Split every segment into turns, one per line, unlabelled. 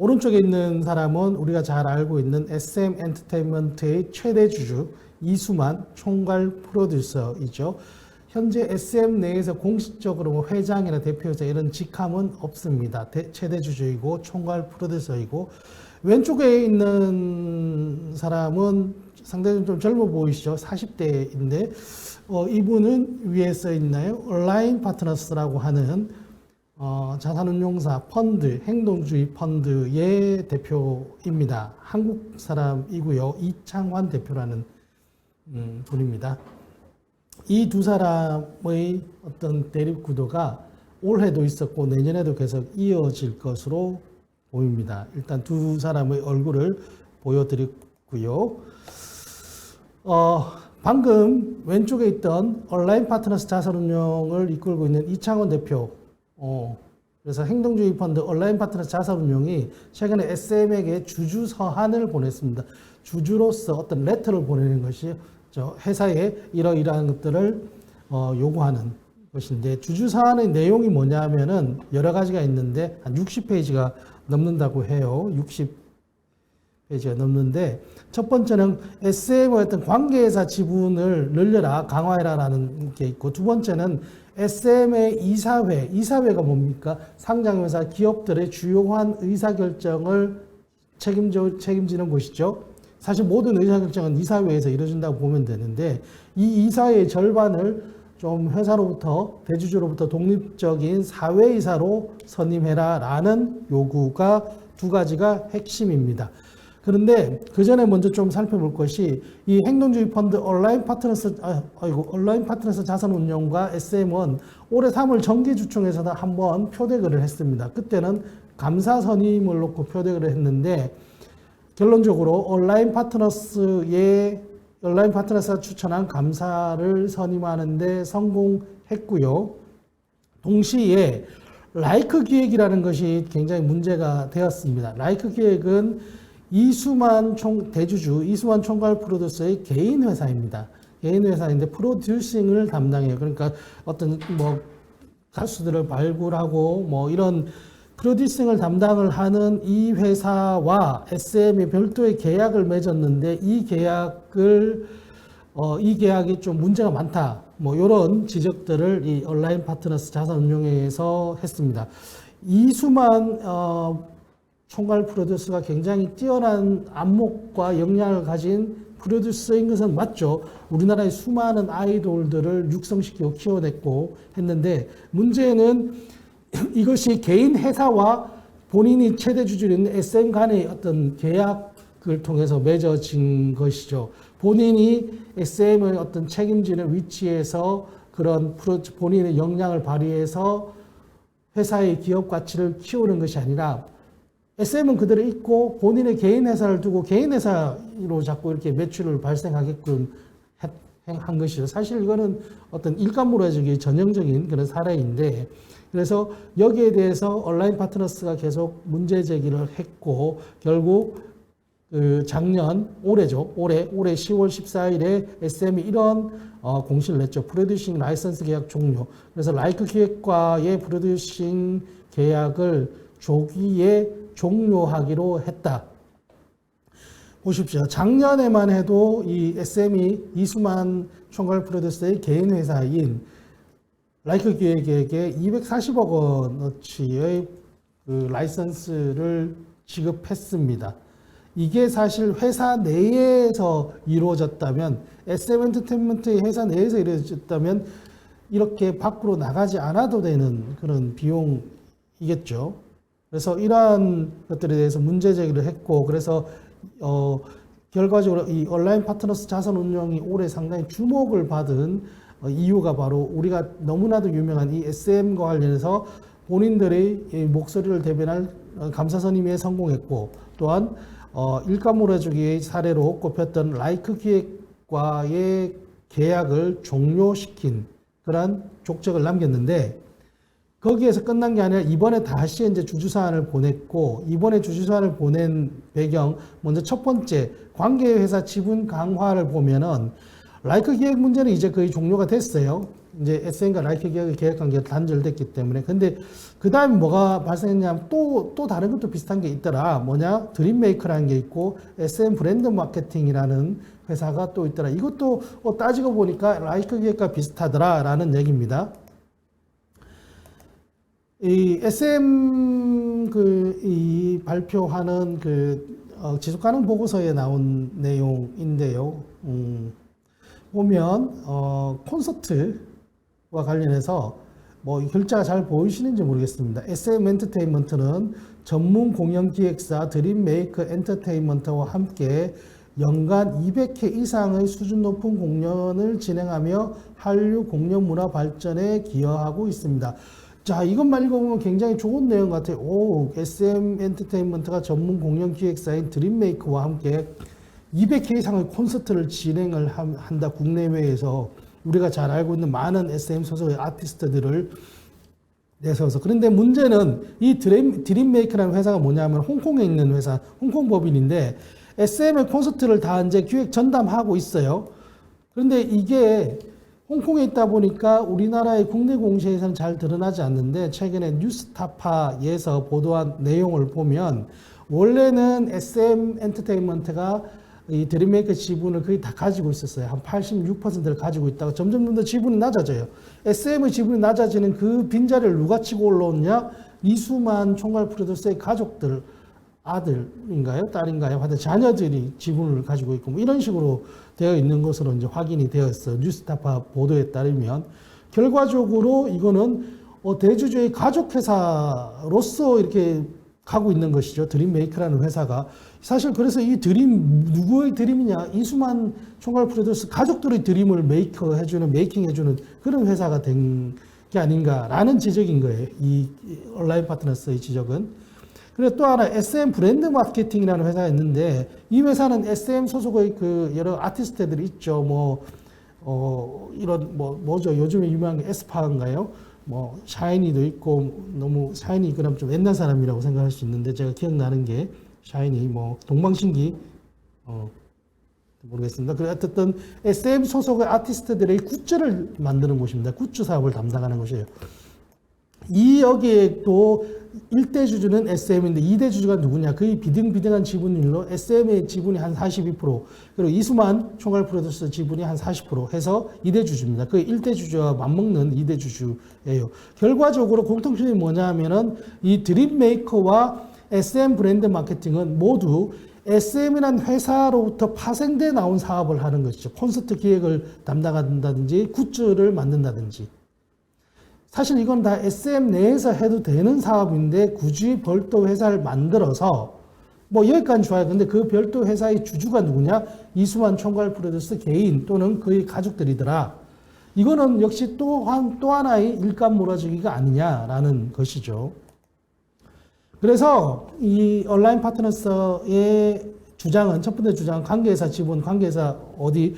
오른쪽에 있는 사람은 우리가 잘 알고 있는 SM 엔터테인먼트의 최대 주주 이수만 총괄 프로듀서이죠. 현재 SM 내에서 공식적으로 뭐 회장이나 대표이사 이런 직함은 없습니다. 최대 주주이고 총괄 프로듀서이고, 왼쪽에 있는 사람은 상당히 좀 젊어 보이시죠? 40대인데 이분은 위에 써 있나요? 얼라인 파트너스라고 하는 자산운용사 펀드, 행동주의 펀드의 대표입니다. 한국 사람이고요. 이창환 대표라는 분입니다. 이 두 사람의 어떤 대립 구도가 올해도 있었고 내년에도 계속 이어질 것으로 보입니다. 일단 두 사람의 얼굴을 보여드렸고요. 방금 왼쪽에 있던 얼라인 파트너스 자산운용을 이끌고 있는 이창원 대표, 그래서 행동주의 펀드 얼라인 파트너스 자산운용이 최근에 SM에게 주주 서한을 보냈습니다. 주주로서 어떤 레터를 보내는 것이 회사에 이러이러한 것들을 요구하는 것인데, 주주 서한의 내용이 뭐냐면은 여러 가지가 있는데 한 60페이지가 넘는다고 해요. 60페이지가 넘는데, 첫 번째는 SM의 어떤 관계회사 지분을 늘려라, 강화해라라는 게 있고, 두 번째는 SM의 이사회가 뭡니까? 상장회사 기업들의 주요한 의사결정을 책임지는 곳이죠. 사실 모든 의사결정은 이사회에서 이루어진다고 보면 되는데, 이 이사회의 절반을 좀 회사로부터, 대주주로부터 독립적인 사회이사로 선임해라 라는 요구가 두 가지가 핵심입니다. 그런데 그 전에 먼저 좀 살펴볼 것이, 이 행동주의 펀드 얼라인 파트너스 자산운용과 SM은 올해 3월 정기주총에서도 한번 표대결을 했습니다. 그때는 감사 선임을 놓고 표대결을 했는데, 결론적으로 얼라인 파트너스가 추천한 감사를 선임하는데 성공했고요. 동시에 라이크 기획이라는 것이 굉장히 문제가 되었습니다. 라이크 기획은 이수만 총괄 프로듀서의 개인 회사입니다. 개인 회사인데 프로듀싱을 담당해요. 그러니까 어떤 뭐 가수들을 발굴하고 뭐 이런 프로듀싱을 담당을 하는 이 회사와 SM이 별도의 계약을 맺었는데, 이 계약이 좀 문제가 많다, 뭐 이런 지적들을 이 얼라인 파트너스 자산운용에서 했습니다. 이수만 총괄 프로듀서가 굉장히 뛰어난 안목과 역량을 가진 프로듀서인 것은 맞죠. 우리나라의 수많은 아이돌들을 육성시키고 키워냈고 했는데, 문제는 이것이 개인 회사와 본인이 최대 주주인 SM 간의 어떤 계약을 통해서 맺어진 것이죠. 본인이 SM의 어떤 책임지는 위치에서 그런 본인의 역량을 발휘해서 회사의 기업 가치를 키우는 것이 아니라, SM은 그대로 있고 본인의 개인 회사를 두고 개인 회사로 자꾸 이렇게 매출을 발생하게끔 한 것이죠. 사실 이거는 어떤 일감몰아주기 전형적인 그런 사례인데, 그래서 여기에 대해서 얼라인 파트너스가 계속 문제 제기를 했고, 결국 올해 10월 14일에 SM이 이런 공시를 냈죠. 프로듀싱 라이선스 계약 종료. 그래서 라이크 기획과의 프로듀싱 계약을 조기에 종료하기로 했다. 보십시오. 작년에만 해도 이 SM이 이수만 총괄 프로듀서의 개인 회사인 라이크 기획에게 240억 원어치의 그 라이선스를 지급했습니다. 이게 사실 회사 내에서 이루어졌다면, SM 엔터테인먼트의 회사 내에서 이루어졌다면 이렇게 밖으로 나가지 않아도 되는 그런 비용이겠죠. 그래서 이러한 것들에 대해서 문제 제기를 했고, 그래서 결과적으로 이 얼라인 파트너스 자산운용이 올해 상당히 주목을 받은 이유가 바로 우리가 너무나도 유명한 이 SM과 관련해서 본인들의 목소리를 대변할 감사 선임에 성공했고, 또한 일감몰아주기의 사례로 꼽혔던 라이크 기획과의 계약을 종료시킨 그러한 족적을 남겼는데, 거기에서 끝난 게 아니라 이번에 다시 이제 주주사안을 보냈고, 이번에 주주사안을 보낸 배경, 먼저 첫 번째 관계회사 지분 강화를 보면은 라이크 기획 문제는 이제 거의 종료가 됐어요. 이제 SM과 라이크 기획의 계약 관계가 단절됐기 때문에. 근데 그 다음에 뭐가 발생했냐면 또 다른 것도 비슷한 게 있더라. 뭐냐? 드림메이커라는 게 있고 SM 브랜드 마케팅이라는 회사가 또 있더라. 이것도 따지고 보니까 라이크 기획과 비슷하더라라는 얘기입니다. 이 SM 이 발표하는 지속 가능 보고서에 나온 내용인데요. 보면 콘서트와 관련해서 뭐 글자가 잘 보이시는지 모르겠습니다. SM 엔터테인먼트는 전문 공연 기획사 드림메이커 엔터테인먼트와 함께 연간 200회 이상의 수준 높은 공연을 진행하며 한류 공연 문화 발전에 기여하고 있습니다. 자, 이것만 읽어보면 굉장히 좋은 내용 같아요. SM 엔터테인먼트가 전문 공연 기획사인 드림메이커와 함께 200회 이상의 콘서트를 진행을 한다. 국내외에서 우리가 잘 알고 있는 많은 SM 소속의 아티스트들을 내세워서. 그런데 문제는 이 드림메이커라는 회사가 뭐냐면 홍콩에 있는 회사, 홍콩 법인인데 SM의 콘서트를 다 이제 기획 전담하고 있어요. 그런데 이게 홍콩에 있다 보니까 우리나라의 국내 공시에서는 잘 드러나지 않는데 최근에 뉴스타파에서 보도한 내용을 보면 원래는 SM 엔터테인먼트가 이 드림메이커 지분을 거의 다 가지고 있었어요. 한 86%를 가지고 있다가 점점 더 지분이 낮아져요. SM의 지분이 낮아지는 그 빈자리를 누가 치고 올라오느냐? 이수만 총괄 프로듀서의 가족들, 아들인가요? 딸인가요? 하여튼 자녀들이 지분을 가지고 있고 뭐 이런 식으로 되어 있는 것으로 이제 확인이 되었어요. 뉴스타파 보도에 따르면. 결과적으로 이거는 대주주의 가족회사로서 이렇게 가고 있는 것이죠. 드림메이커라는 회사가. 사실 그래서 이 누구의 드림이냐? 이수만 총괄 프로듀서 가족들의 드림을 메이킹 해주는 그런 회사가 된 게 아닌가라는 지적인 거예요. 이 온라인 파트너스의 지적은. 그리고 또 하나 SM 브랜드 마케팅이라는 회사가 있는데 이 회사는 SM 소속의 여러 아티스트들이 있죠. 뭐죠? 요즘에 유명한 게 에스파인가요? 뭐 샤이니도 있고 너무 샤이니 그럼 좀 옛날 사람이라고 생각할 수 있는데 제가 기억나는 게 샤이니 뭐 동방신기 모르겠습니다. 그래 어쨌든 SM 소속의 아티스트들의 굿즈를 만드는 곳입니다. 굿즈 사업을 담당하는 곳이에요. 이 여기에 또 1대 주주는 SM인데 2대 주주가 누구냐? 거의 비등비등한 지분율로 SM의 지분이 한 42%, 그리고 이수만 총괄 프로듀서 지분이 한 40% 해서 2대 주주입니다. 거의 1대 주주와 맞먹는 2대 주주예요. 결과적으로 공통점이 뭐냐 하면은 이 드림메이커와 SM 브랜드 마케팅은 모두 SM이라는 회사로부터 파생돼 나온 사업을 하는 것이죠. 콘서트 기획을 담당한다든지 굿즈를 만든다든지. 사실 이건 다 SM 내에서 해도 되는 사업인데 굳이 별도 회사를 만들어서 뭐 여기까지 좋아요. 근데 그 별도 회사의 주주가 누구냐? 이수만 총괄 프로듀서 개인 또는 그의 가족들이더라. 이거는 역시 또 하나의 일감 몰아주기가 아니냐라는 것이죠. 그래서 이 온라인 파트너스의 주장은, 첫 번째 주장은 관계회사 지분, 관계회사 어디?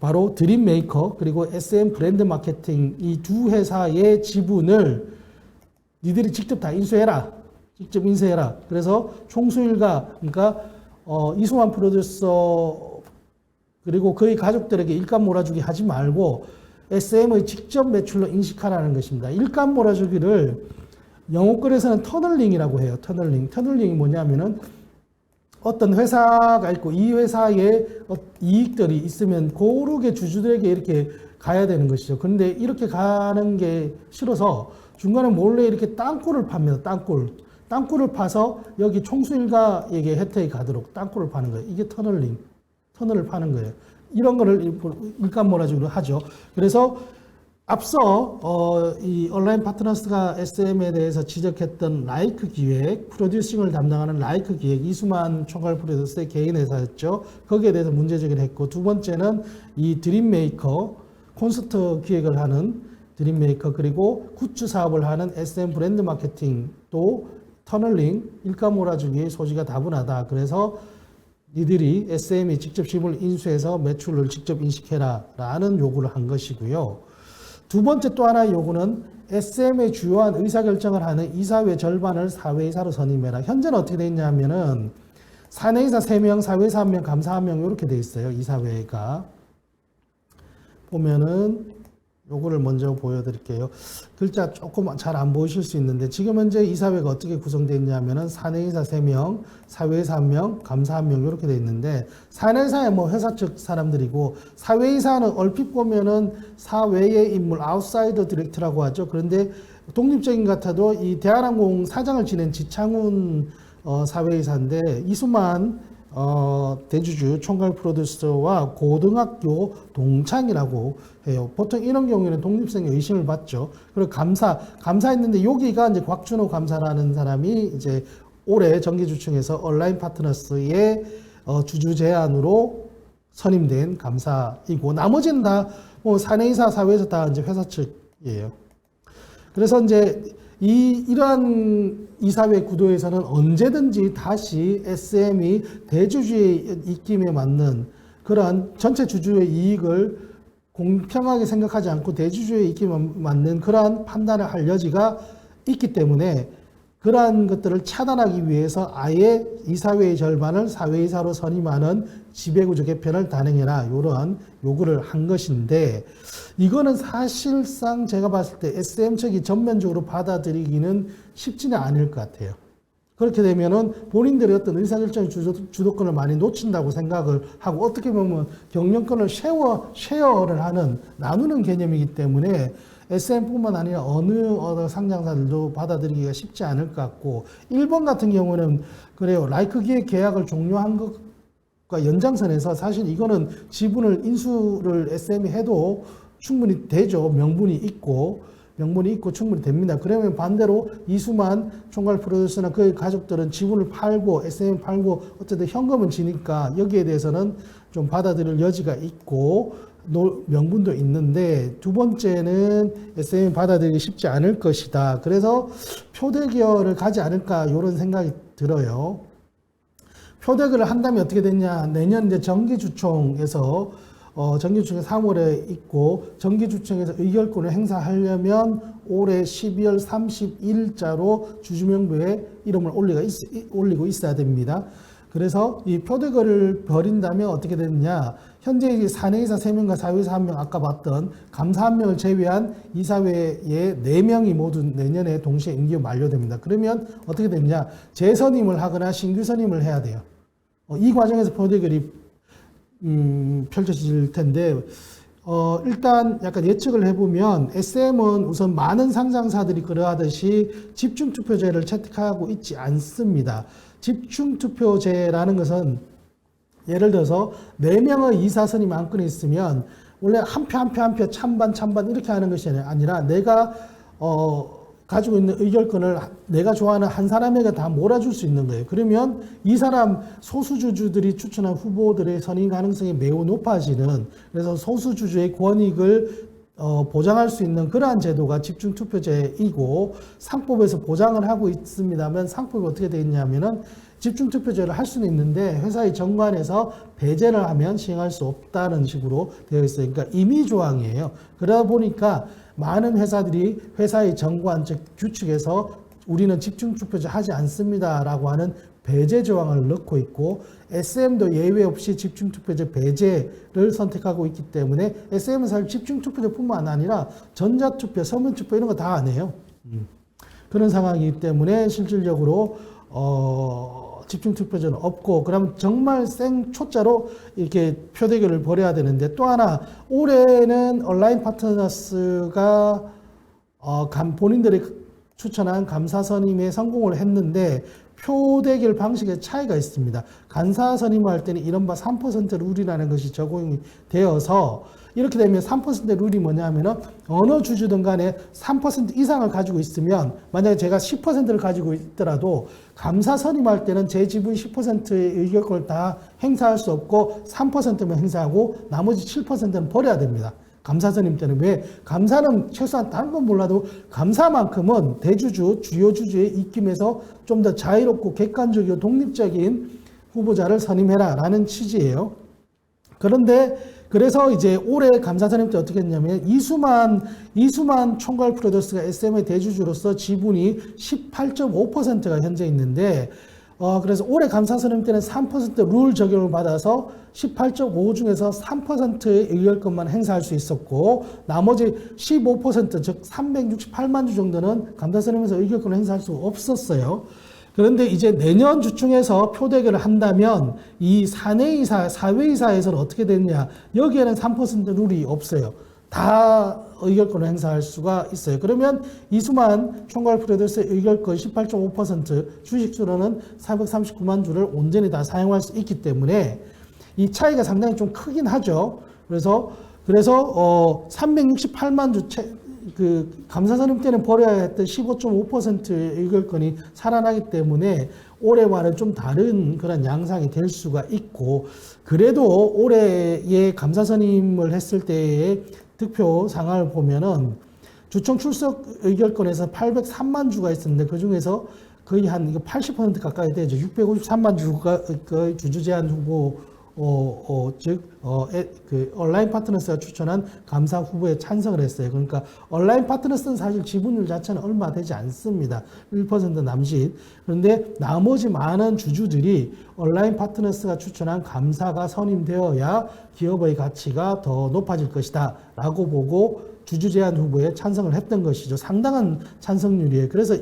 바로 드림메이커 그리고 SM 브랜드 마케팅 이 두 회사의 지분을 니들이 직접 다 인수해라. 직접 인수해라. 그래서 총수일가, 그러니까 이수만 프로듀서 그리고 그의 가족들에게 일감 몰아주기 하지 말고 SM의 직접 매출로 인식하라는 것입니다. 일감 몰아주기를 영어권에서는 터널링이라고 해요. 터널링이 뭐냐면은 어떤 회사가 있고 이 회사에 이익들이 있으면 고르게 주주들에게 이렇게 가야 되는 것이죠. 그런데 이렇게 가는 게 싫어서 중간에 몰래 이렇게 땅굴을 팝니다. 땅굴을 파서 여기 총수일가에게 혜택이 가도록 땅굴을 파는 거예요. 이게 터널을 파는 거예요. 이런 거를 일감 몰아주기로 하죠. 그래서 앞서 이 온라인 파트너스가 SM에 대해서 지적했던 라이크 기획, 프로듀싱을 담당하는 라이크 기획, 이수만 총괄 프로듀서의 개인 회사였죠. 거기에 대해서 문제 제기를 했고, 두 번째는 이 드림메이커, 콘서트 기획을 하는 드림메이커, 그리고 굿즈 사업을 하는 SM 브랜드 마케팅, 또 터널링, 일감 몰아주기 소지가 다분하다. 그래서 니들이 SM이 직접 지분을 인수해서 매출을 직접 인식해라 라는 요구를 한 것이고요. 두 번째 또 하나의 요구는 SM의 주요한 의사결정을 하는 이사회 절반을 사회이사로 선임해라. 현재는 어떻게 되어 있냐면은 사내이사 3명, 사회이사 1명, 감사 1명 이렇게 되어 있어요. 이사회가. 보면은 요거를 먼저 보여드릴게요. 글자 조금 잘 안 보이실 수 있는데 지금 현재 이사회가 어떻게 구성되어 있냐면은 사내이사 3명, 사회이사 1명, 감사 1명 이렇게 되어 있는데 사내이사에 뭐 회사 측 사람들이고 사회이사는 얼핏 보면은 사외의 인물 아웃사이더 디렉터라고 하죠. 그런데 독립적인 것 같아도 이 대한항공 사장을 지낸 지창훈 사회이사인데 이수만 대주주 총괄 프로듀서와 고등학교 동창이라고 해요. 보통 이런 경우에는 독립성의 의심을 받죠. 그리고 감사했는데 여기가 이제 곽준호 감사라는 사람이 이제 올해 정기주총에서 온라인 파트너스의 주주 제안으로 선임된 감사이고 나머지는 다 뭐 사내이사 사회에서 다 이제 회사 측이에요. 그래서 이제 이러한 이사회 구도에서는 언제든지 다시 SM이 대주주의 입김에 맞는 그러한 전체 주주의 이익을 공평하게 생각하지 않고 대주주의 입김에 맞는 그러한 판단을 할 여지가 있기 때문에 그러한 것들을 차단하기 위해서 아예 이사회의 절반을 사회이사로 선임하는 지배구조 개편을 단행해라 이러한 요구를 한 것인데 이거는 사실상 제가 봤을 때 SM 측이 전면적으로 받아들이기는 쉽지는 않을 것 같아요. 그렇게 되면은 본인들의 어떤 의사결정 주도권을 많이 놓친다고 생각을 하고 어떻게 보면 경영권을 쉐어를 하는 나누는 개념이기 때문에 SM뿐만 아니라 어느 상장사들도 받아들이기가 쉽지 않을 것 같고 일본 같은 경우는 그래요. 라이크 기획 계약을 종료한 것과 연장선에서 사실 이거는 지분을 인수를 SM이 해도 충분히 되죠. 명분이 있고 충분히 됩니다. 그러면 반대로 이수만 총괄 프로듀서나 그의 가족들은 지분을 팔고 SM 팔고 어쨌든 현금은 지니까 여기에 대해서는 좀 받아들일 여지가 있고 명분도 있는데 두 번째는 SM이 받아들이기 쉽지 않을 것이다. 그래서 표대결을 가지 않을까 이런 생각이 들어요. 표대결을 한다면 어떻게 되냐? 내년 이제 정기주총에서 정기주총이 3월에 있고 정기주총에서 의결권을 행사하려면 올해 12월 30일자로 주주명부에 이름을 올리고 있어야 됩니다. 그래서 이 표대결을 벌인다면 어떻게 되느냐? 현재 사내이사 3명과 사회이사 1명 아까 봤던 감사 1명을 제외한 이사회에 4명이 모두 내년에 동시에 임기가 만료됩니다. 그러면 어떻게 되느냐? 재선임을 하거나 신규 선임을 해야 돼요. 이 과정에서 표대결이 펼쳐질 텐데 일단 약간 예측을 해보면 SM은 우선 많은 상장사들이 그러하듯이 집중투표제를 채택하고 있지 않습니다. 집중투표제라는 것은 예를 들어서 4명의 이사 선임 안건이 있으면 원래 한 표 찬반 이렇게 하는 것이 아니라 내가 가지고 있는 의결권을 내가 좋아하는 한 사람에게 다 몰아줄 수 있는 거예요. 그러면 이 사람 소수주주들이 추천한 후보들의 선임 가능성이 매우 높아지는 그래서 소수주주의 권익을 보장할 수 있는 그러한 제도가 집중투표제이고 상법에서 보장을 하고 있습니다만 상법이 어떻게 되어 있냐면은 집중투표제를 할 수는 있는데 회사의 정관에서 배제를 하면 시행할 수 없다는 식으로 되어 있어요. 그러니까 임의조항이에요. 그러다 보니까 많은 회사들이 회사의 정관 즉 규칙에서 우리는 집중투표제 하지 않습니다라고 하는 배제 조항을 넣고 있고 SM도 예외 없이 집중투표제 배제를 선택하고 있기 때문에 SM은 사실 집중투표제뿐만 아니라 전자투표, 서면투표 이런 거 다 안 해요. 그런 상황이기 때문에 실질적으로 집중투표제는 없고 그러면 정말 생초짜로 이렇게 표대결을 벌여야 되는데 또 하나 올해는 온라인 파트너스가 본인들이 추천한 감사 선임에 성공을 했는데 표대결 방식의 차이가 있습니다. 감사 선임할 때는 이른바 3% 룰이라는 것이 적용이 되어서 이렇게 되면 3% 룰이 뭐냐면은 어느 주주든 간에 3% 이상을 가지고 있으면 만약에 제가 10%를 가지고 있더라도 감사 선임할 때는 제 지분 10%의 의결권을 다 행사할 수 없고 3%만 행사하고 나머지 7%는 버려야 됩니다. 감사 선임 때는 왜? 감사는 최소한 다른 건 몰라도 감사만큼은 대주주, 주요 주주의 입김에서 좀 더 자유롭고 객관적이고 독립적인 후보자를 선임해라 라는 취지예요. 그런데 그래서 이제 올해 감사 선임 때 어떻게 했냐면 이수만 총괄 프로듀서가 SM의 대주주로서 지분이 18.5%가 현재 있는데 그래서 올해 감사선임 때는 3%룰 적용을 받아서 18.5 중에서 3%의 의결권만 행사할 수 있었고, 나머지 15%, 즉 368만 주 정도는 감사선임에서 의결권을 행사할 수 없었어요. 그런데 이제 내년 주총에서 표대결을 한다면 이 사외이사에서는 어떻게 되느냐? 여기에는 3% 룰이 없어요. 다 의결권을 행사할 수가 있어요. 그러면 이수만 총괄 프로듀서의 의결권 18.5%, 주식수로는 439만 주를 온전히 다 사용할 수 있기 때문에 이 차이가 상당히 좀 크긴 하죠. 그래서 368만 주 그 감사선임 때는 버려야 했던 15.5%의 의결권이 살아나기 때문에 올해와는 좀 다른 그런 양상이 될 수가 있고, 그래도 올해의 감사선임을 했을 때의 득표 상황을 보면은 주총 출석 의결권에서 803만 주가 있었는데 그 중에서 거의 한 80% 가까이 되죠. 653만 주가 그 주주 제한 후보 그 온라인 파트너스가 추천한 감사 후보에 찬성을 했어요. 그러니까 온라인 파트너스는 사실 지분율 자체는 얼마 되지 않습니다. 1% 남짓. 그런데 나머지 많은 주주들이 온라인 파트너스가 추천한 감사가 선임되어야 기업의 가치가 더 높아질 것이다 라고 보고 주주 제한 후보에 찬성을 했던 것이죠. 상당한 찬성률이에요. 그래서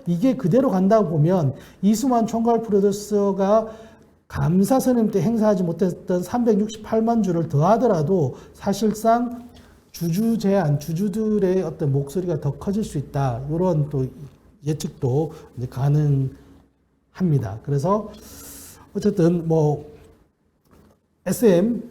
이게 그대로 간다고 보면 이수만 총괄 프로듀서가 감사 선임 때 행사하지 못했던 368만 주를 더하더라도 사실상 주주 제한, 주주들의 어떤 목소리가 더 커질 수 있다. 이런 또 예측도 이제 가능합니다. 그래서 어쨌든 뭐 SM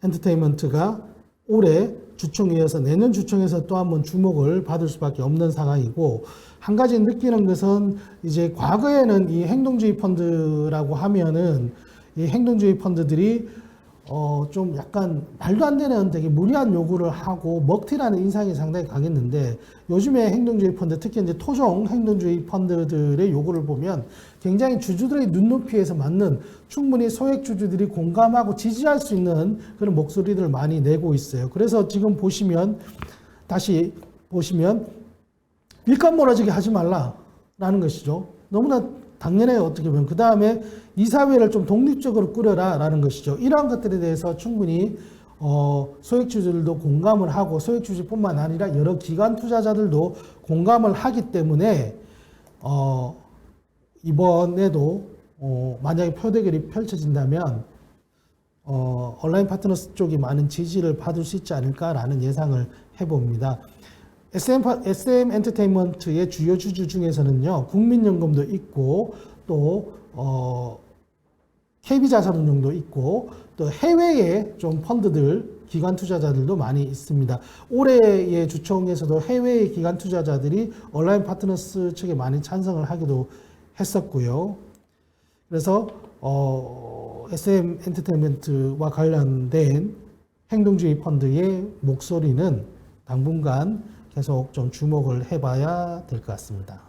엔터테인먼트가 올해 주총에 이어서 내년 주총에서 또 한번 주목을 받을 수밖에 없는 상황이고, 한 가지 느끼는 것은 이제 과거에는 이 행동주의 펀드라고 하면은 이 행동주의 펀드들이 좀 약간 말도 안 되는 되게 무리한 요구를 하고 먹튀라는 인상이 상당히 강했는데, 요즘에 행동주의 펀드, 특히 이제 토종 행동주의 펀드들의 요구를 보면 굉장히 주주들의 눈높이에서 맞는, 충분히 소액 주주들이 공감하고 지지할 수 있는 그런 목소리들을 많이 내고 있어요. 그래서 지금 다시 보시면 일감 몰아주기 하지 말라라는 것이죠. 너무나 당연해요, 어떻게 보면. 그 다음에 이사회를 좀 독립적으로 꾸려라라는 것이죠. 이러한 것들에 대해서 충분히 소액주주들도 공감을 하고, 소액주주뿐만 아니라 여러 기관 투자자들도 공감을 하기 때문에 이번에도 만약에 표대결이 펼쳐진다면 온라인 파트너스 쪽이 많은 지지를 받을 수 있지 않을까라는 예상을 해봅니다. SM 엔터테인먼트의 주요 주주 중에서는요, 국민연금도 있고, 또, KB자산운용도 있고, 또 해외의 좀 펀드들, 기관 투자자들도 많이 있습니다. 올해의 주총에서도 해외의 기관 투자자들이 온라인 파트너스 측에 많이 찬성을 하기도 했었고요. 그래서, SM 엔터테인먼트와 관련된 행동주의 펀드의 목소리는 당분간 계속 좀 주목을 해봐야 될 것 같습니다.